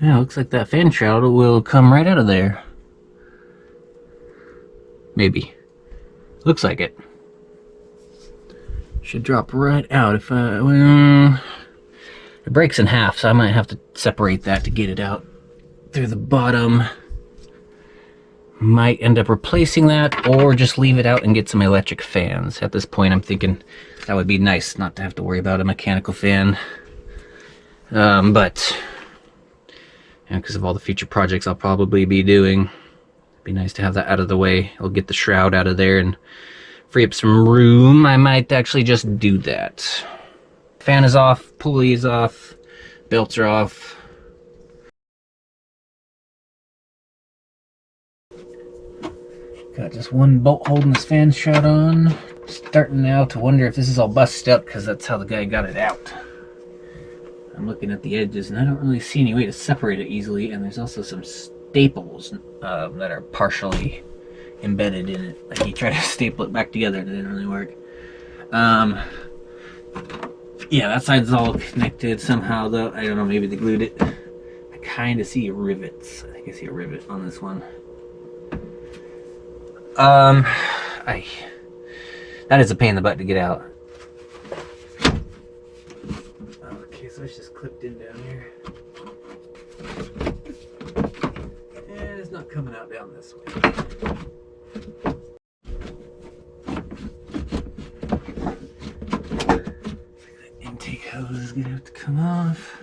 Yeah, looks like that fan shroud will come right out of there. Maybe. Looks like it. Should drop right out if I... Well, it breaks in half, so I might have to separate that to get it out through the bottom. Might end up replacing that, or just leave it out and get some electric fans. At this point, I'm thinking that would be nice not to have to worry about a mechanical fan. But because of all the future projects I'll probably be doing, it'd be nice to have that out of the way. I'll get the shroud out of there and free up some room. I might actually just do that. Fan is off, pulley is off, belts are off. Got just one bolt holding this fan shroud on. Starting now to wonder if this is all busted up, because that's how the guy got it out. I'm looking at the edges and I don't really see any way to separate it easily, and there's also some staples that are partially embedded in it. Like he tried to staple it back together and it didn't really work. Yeah, that side's all connected somehow though. I don't know, maybe they glued it. I kind of see rivets. I think I see a rivet on this one. That is a pain in the butt to get out. Okay, so it's just clipped in down here. And it's not coming out down this way. The intake hose is gonna have to come off.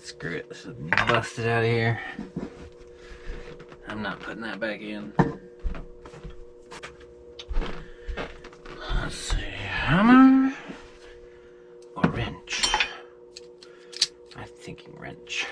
Screw it, this is busted out of here. I'm not putting that back in. Let's see, hammer or wrench? I'm thinking wrench.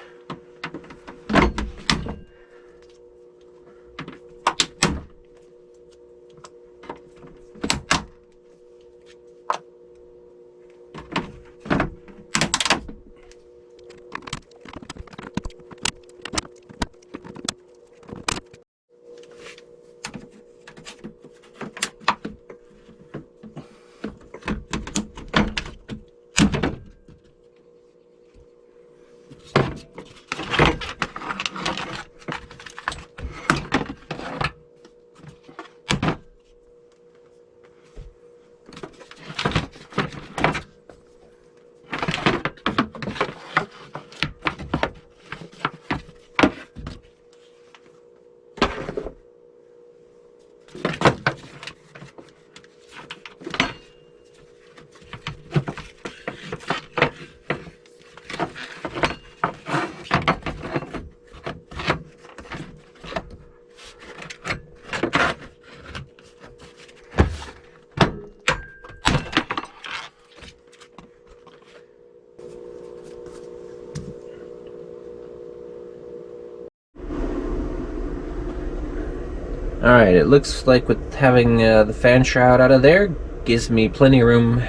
Alright, it looks like with having the fan shroud out of there, gives me plenty of room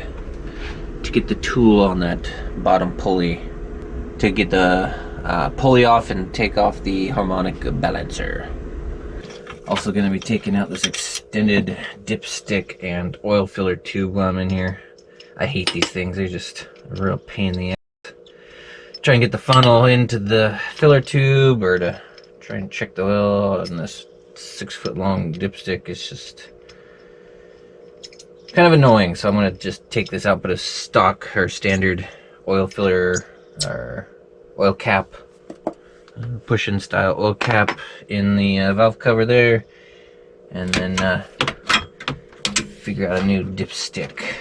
to get the tool on that bottom pulley, to get the pulley off and take off the harmonic balancer. Also going to be taking out this extended dipstick and oil filler tube while I'm in here. I hate these things, they're just a real pain in the ass. Try and get the funnel into the filler tube, or to try and check the oil on this 6-foot long dipstick. It's just kind of annoying, so I'm going to just take this out, put a stock or standard oil filler or oil cap, push-in style oil cap in the valve cover there, and then figure out a new dipstick.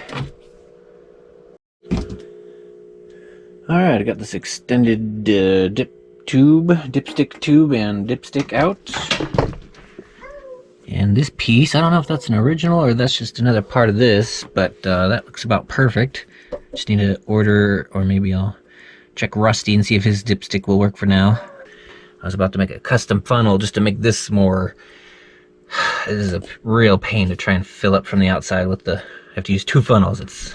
Alright, I got this extended dipstick tube and dipstick out. And this piece, I don't know if that's an original or that's just another part of this, but that looks about perfect. Just need to order, or maybe I'll check Rusty and see if his dipstick will work for now. I was about to make a custom funnel just to make this more... This is a real pain to try and fill up from the outside with the... I have to use 2 funnels. It's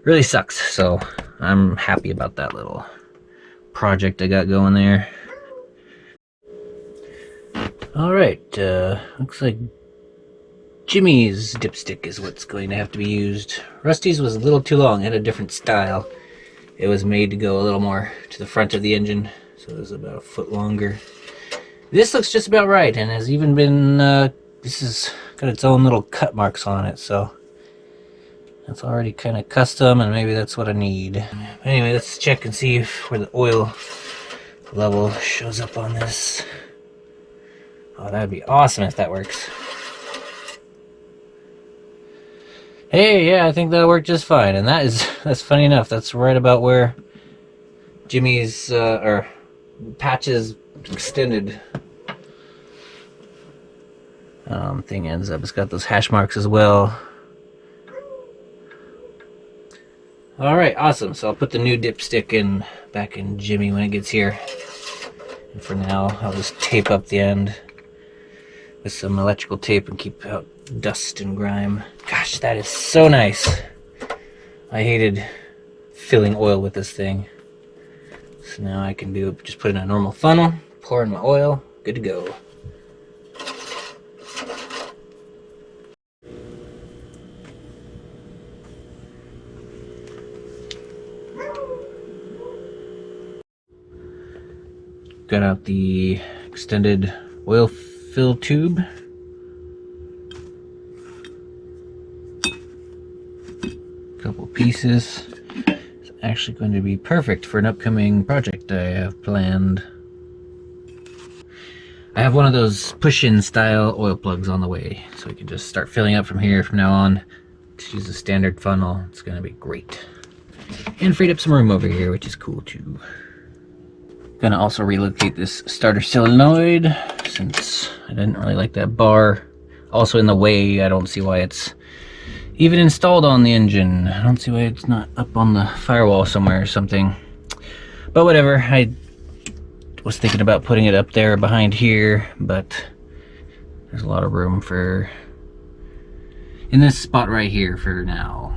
really sucks, so I'm happy about that little project I got going there. Alright, looks like Jimmy's dipstick is what's going to have to be used. Rusty's was a little too long, it had a different style. It was made to go a little more to the front of the engine, so it was about a foot longer. This looks just about right, and has even been, this has got its own little cut marks on it, so that's already kind of custom, and maybe that's what I need. Anyway, let's check and see where the oil level shows up on this. Oh, that'd be awesome if that works. Hey, yeah, I think that'll work just fine, and that's funny enough. That's right about where Jimmy's or Patch's extended thing ends up. It's got those hash marks as well. All right, awesome. So I'll put the new dipstick in back in Jimmy when it gets here. And for now, I'll just tape up the end with some electrical tape and keep out dust and grime. Gosh, that is so nice. I hated filling oil with this thing. So now I can just put in a normal funnel, pour in my oil, good to go. Got out the extended oil fill tube. Couple pieces. It's actually going to be perfect for an upcoming project I have planned. I have one of those push-in style oil plugs on the way, so we can just start filling up from here from now on. Just use a standard funnel. It's going to be great. And freed up some room over here, which is cool too. Gonna also relocate this starter solenoid since I didn't really like that bar. Also in the way, I don't see why it's even installed on the engine. I don't see why it's not up on the firewall somewhere or something. But whatever, I was thinking about putting it up there behind here, but there's a lot of room for in this spot right here for now.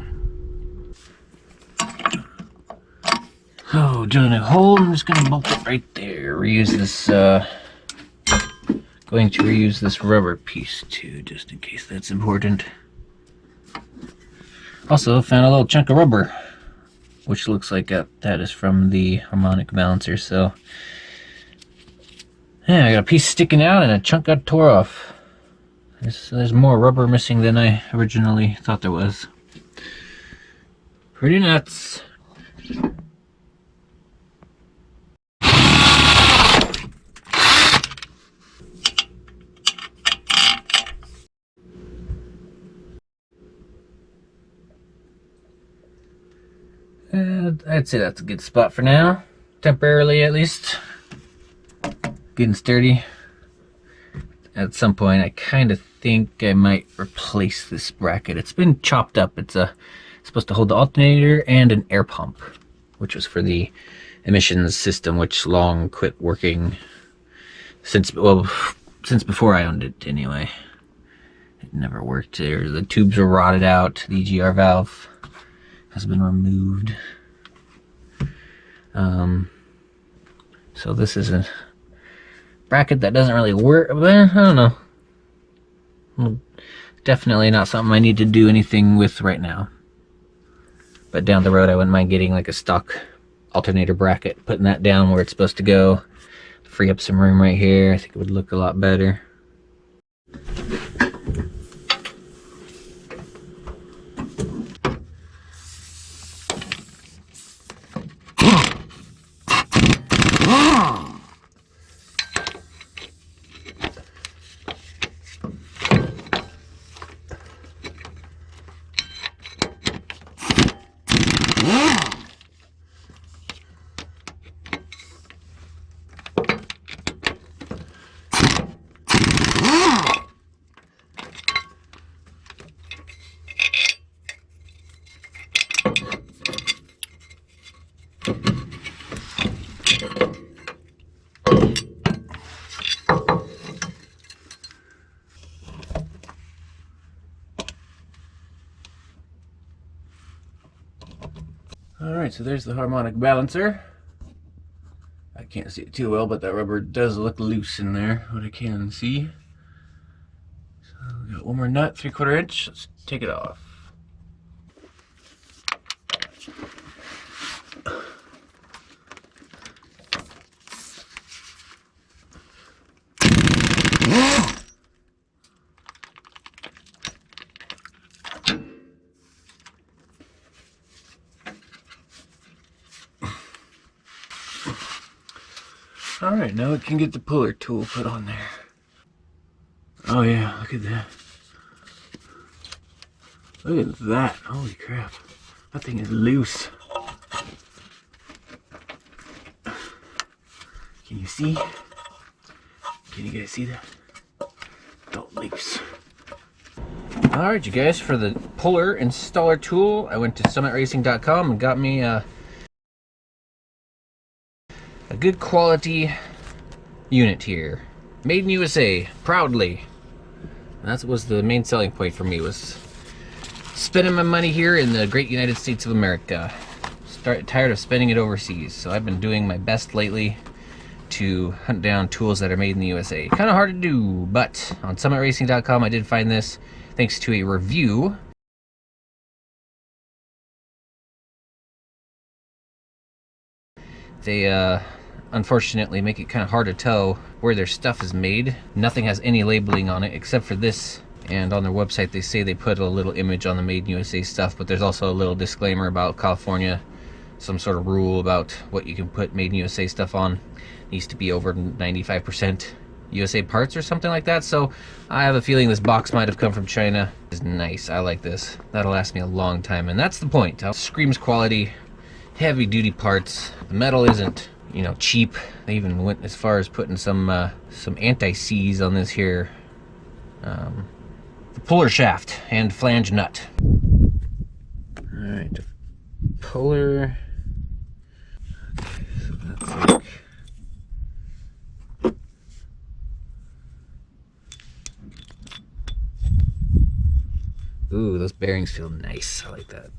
Oh, drilling a hole, I'm just gonna bolt it right there. Reuse this, going to reuse this rubber piece too, just in case that's important. Also, found a little chunk of rubber, which looks like that is from the harmonic balancer, so. Yeah, I got a piece sticking out and a chunk got tore off. There's more rubber missing than I originally thought there was. Pretty nuts. I'd say that's a good spot for now, temporarily at least. Getting sturdy. At some point, I kind of think I might replace this bracket. It's been chopped up. It's supposed to hold the alternator and an air pump, which was for the emissions system, which long quit working since before I owned it anyway. It never worked. The tubes were rotted out. The EGR valve has been removed. So this is a bracket that doesn't really work, but I don't know. Definitely not something I need to do anything with right now. But down the road, I wouldn't mind getting like a stock alternator bracket, putting that down where it's supposed to go, free up some room right here. I think it would look a lot better. Alright, so there's the harmonic balancer. can't see it too well, but that rubber does look loose in there, what I can see. So we got one more nut, 3/4 inch. Let's take it off. Alright, now we can get the puller tool put on there. Oh yeah, look at that. Look at that. Holy crap. That thing is loose. Can you see? Can you guys see that? Felt loose. Alright, you guys, for the puller installer tool, I went to summitracing.com and got me a good quality unit here. Made in USA, proudly. That was the main selling point for me, was spending my money here in the great United States of America. Tired of spending it overseas, so I've been doing my best lately to hunt down tools that are made in the USA. Kind of hard to do, but on summitracing.com I did find this thanks to a review. They unfortunately make it kind of hard to tell where their stuff is made. Nothing has any labeling on it except for this, and on their website they say they put a little image on the Made in USA stuff, but there's also a little disclaimer about California, some sort of rule about what you can put Made in USA stuff on. It needs to be over 95% USA parts or something like that, so I have a feeling this box might have come from China. It's nice, I like this. That'll last me a long time, and that's the point. It screams quality, heavy duty parts. The metal isn't, you know, cheap. They even went as far as putting some anti-seize on this here. The puller shaft and flange nut. Alright, puller. Okay, so that's like... Ooh, those bearings feel nice. I like that.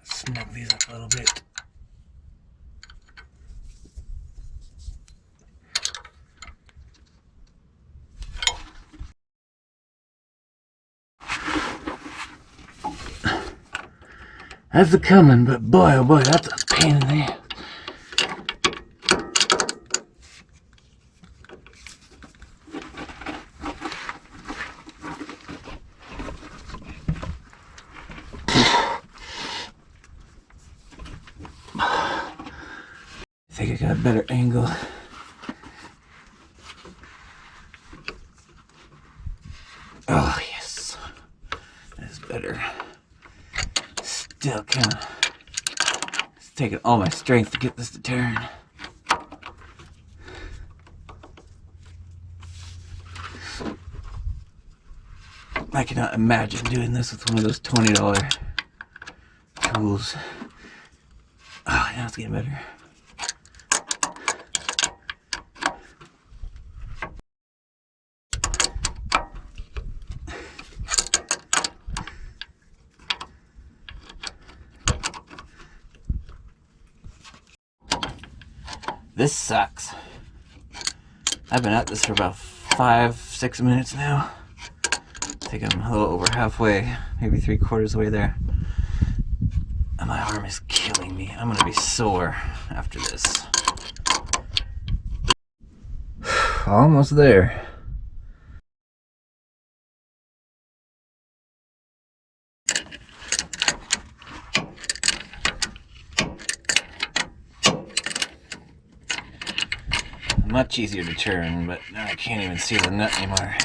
Snug these up a little bit. That's a coming, but boy, oh boy, that's a pain in the ass. I think I got a better angle. Oh, yes. That's better. Still kind of... It's taking all my strength to get this to turn. I cannot imagine doing this with one of those $20 tools. Oh, now it's getting better. This sucks. I've been at this for about 5-6 minutes now. I think I'm a little over halfway, maybe 3/4 of the way there. And my arm is killing me. I'm gonna be sore after this. Almost there. Much easier to turn, but now I can't even see the nut anymore.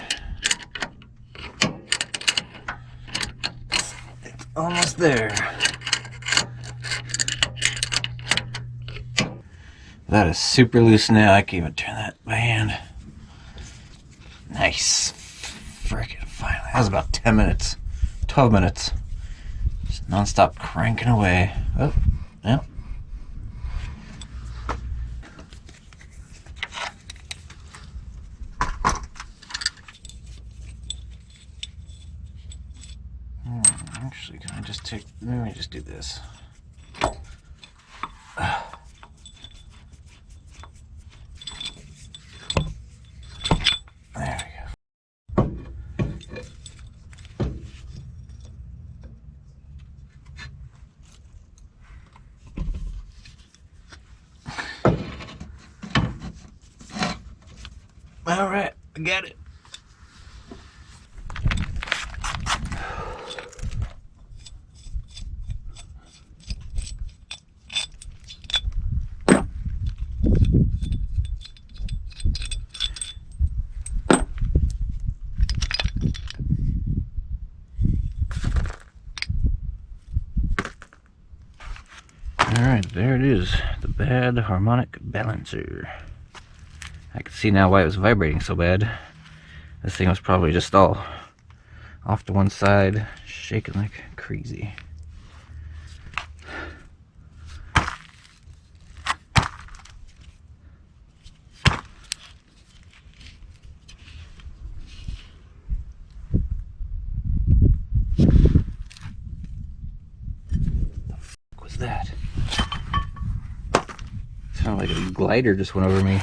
It's almost there. That is super loose now. I can even turn that by hand. Nice. Frickin' finally. That was about 10 minutes. 12 minutes. Just non-stop cranking away. Oh, yep. Actually, can I just take... Let me just do this. There we go. All right, I got it. Alright, there it is. The bad harmonic balancer. I can see now why it was vibrating so bad. This thing was probably just all off to one side, shaking like crazy. What was that? Sounded like a glider just went over me.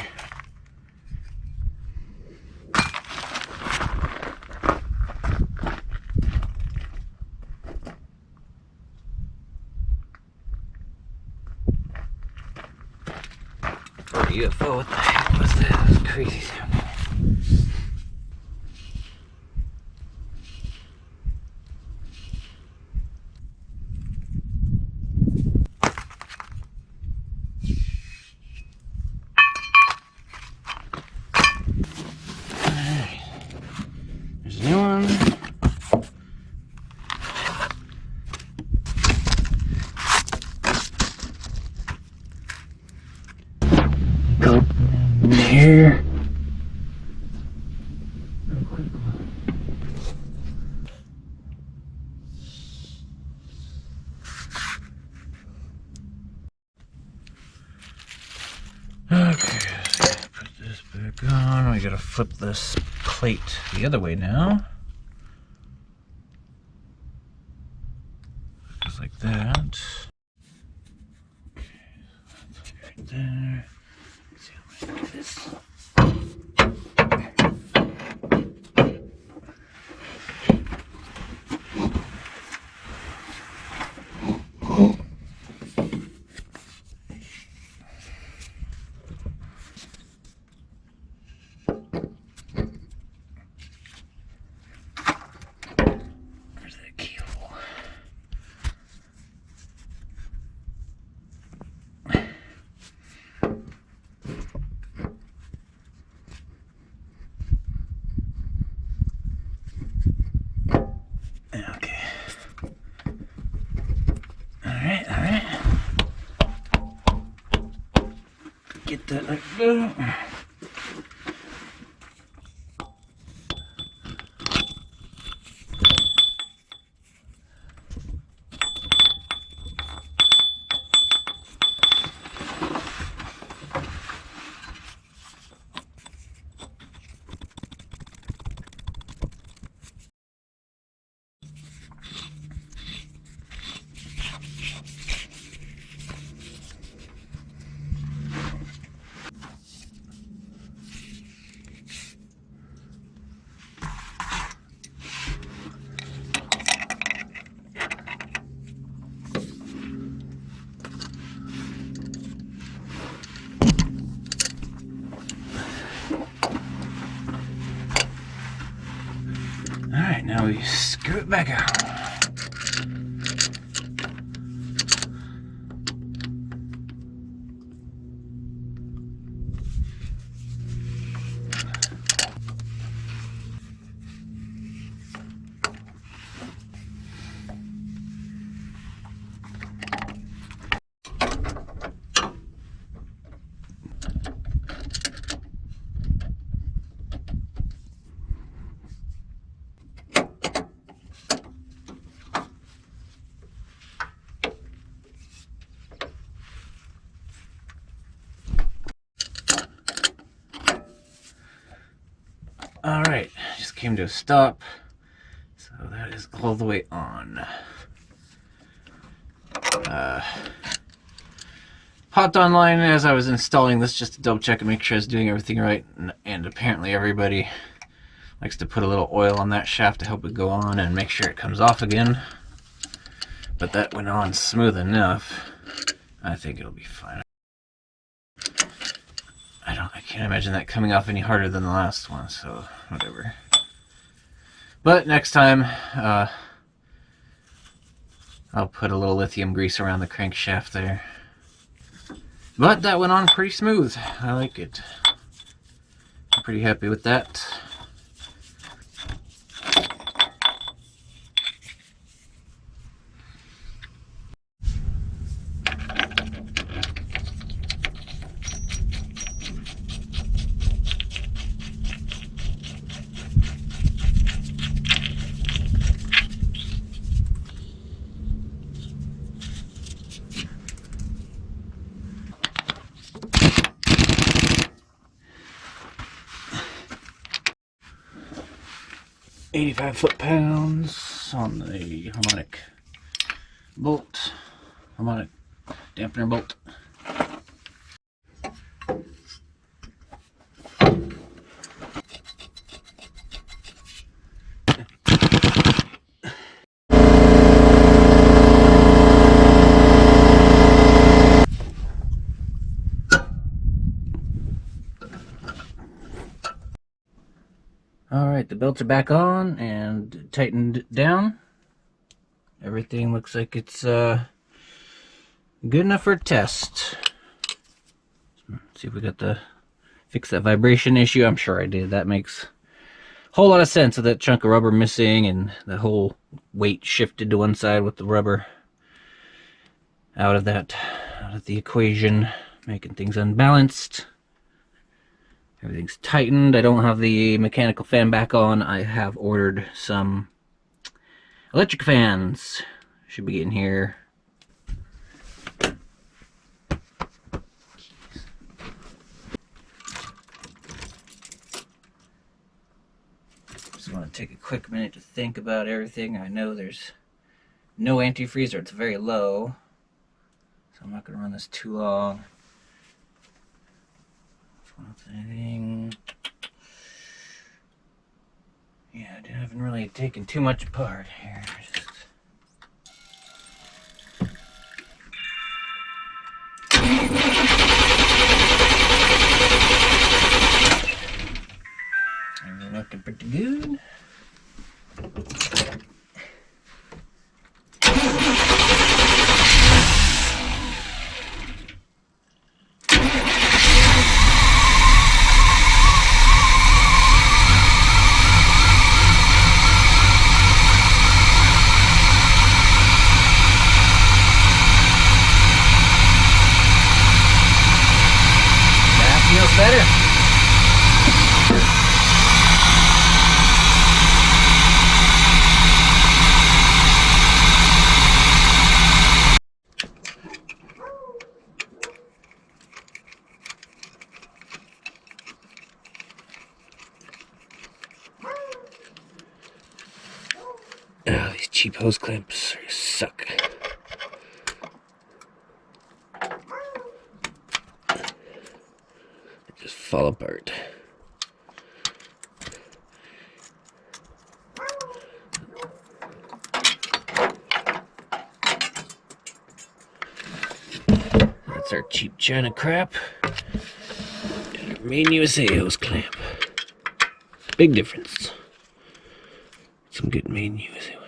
Or a UFO, what the heck was that? That was crazy sound. There's a new one. Go in here. Okay, put this back on. We gotta flip this plate the other way now. Just like that. Okay, that's right there. Let's see how I'm gonna do this. Okay. Alright. Get that like that. Alright, now we screw it back out. came to a stop. So that is all the way on. Hopped online as I was installing this just to double check and make sure I was doing everything right, and apparently everybody likes to put a little oil on that shaft to help it go on and make sure it comes off again. But that went on smooth enough. I think it'll be fine. I can't imagine that coming off any harder than the last one, so whatever. But next time, I'll put a little lithium grease around the crankshaft there. But that went on pretty smooth. I like it. I'm pretty happy with that. $85 foot-pounds on the harmonic bolt, harmonic dampener bolt. Alright, the belts are back on and tightened down. Everything looks like it's good enough for a test. Let's see if we got to fix that vibration issue. I'm sure I did. That makes a whole lot of sense with that chunk of rubber missing and the whole weight shifted to one side with the rubber out of the equation, making things unbalanced. Everything's tightened. I don't have the mechanical fan back on. I have ordered some electric fans. Should be getting here. Just want to take a quick minute to think about everything. I know there's no antifreeze, or it's very low, so I'm not going to run this too long. Anything. Yeah, I haven't really taken too much apart here. Everything looking pretty good. Better. Oh, these cheap hose clamps suck. Fall apart. That's our cheap China crap. And our main USA hose clamp. Big difference. Some good main USA ones.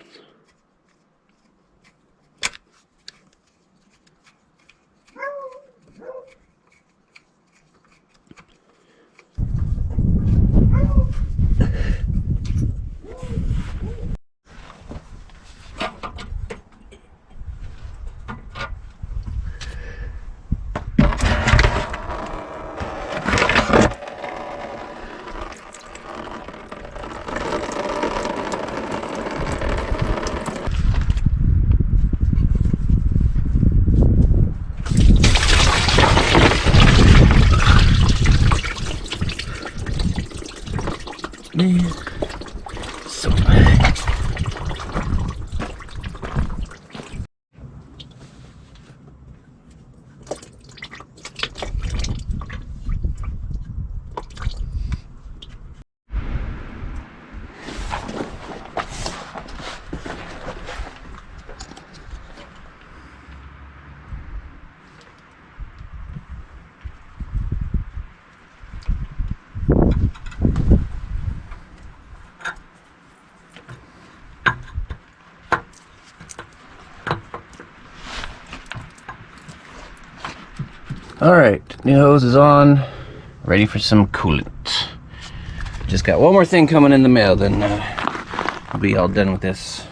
Alright, new hose is on, ready for some coolant. Just got one more thing coming in the mail, then I'll be all done with this.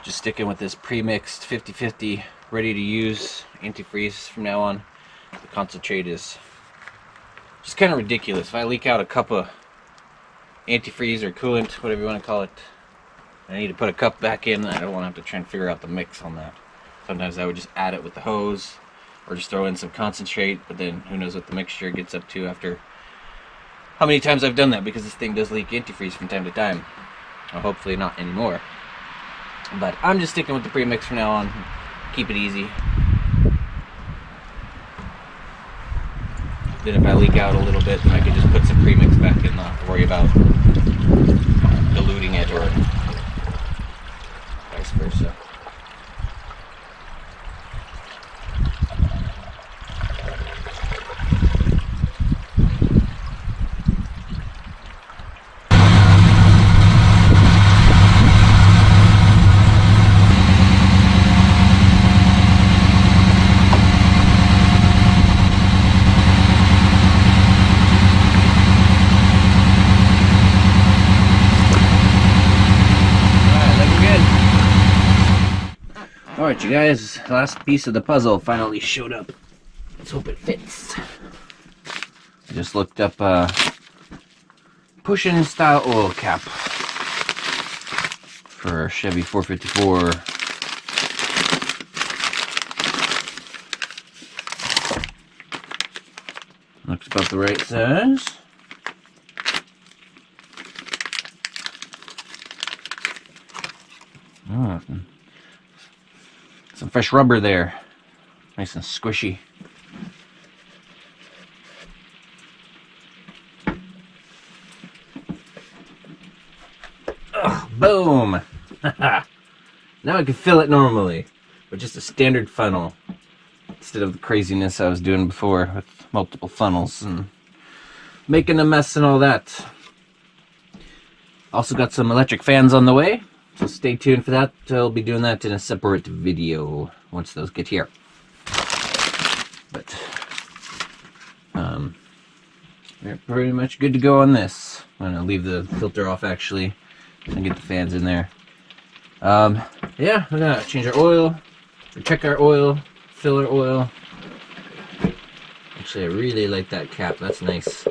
Just sticking with this pre-mixed 50-50, ready to use antifreeze from now on. The concentrate is just kind of ridiculous. If I leak out a cup of antifreeze or coolant, whatever you want to call it, I need to put a cup back in. I don't want to have to try and figure out the mix on that. Sometimes I would just add it with the hose or just throw in some concentrate, but then who knows what the mixture gets up to after how many times I've done that, because this thing does leak antifreeze from time to time. Well, hopefully not anymore. But I'm just sticking with the premix from now on. Keep it easy. Then if I leak out a little bit, then I can just put some premix back in, not worry about diluting it or vice versa. Alright, you guys, the last piece of the puzzle finally showed up. Let's hope it fits. I just looked up push-in style oil cap for Chevy 454. Looks about the right size. Oh, some fresh rubber there, nice and squishy. Ugh, boom! Now I can fill it normally with just a standard funnel instead of the craziness I was doing before with multiple funnels and making a mess and all that. Also got some electric fans on the way, so stay tuned for that. I'll be doing that in a separate video once those get here. But we're pretty much good to go on this. I'm gonna leave the filter off actually and get the fans in there. Yeah, we're gonna change our oil, check our oil, fill our oil. Actually, I really like that cap. That's nice.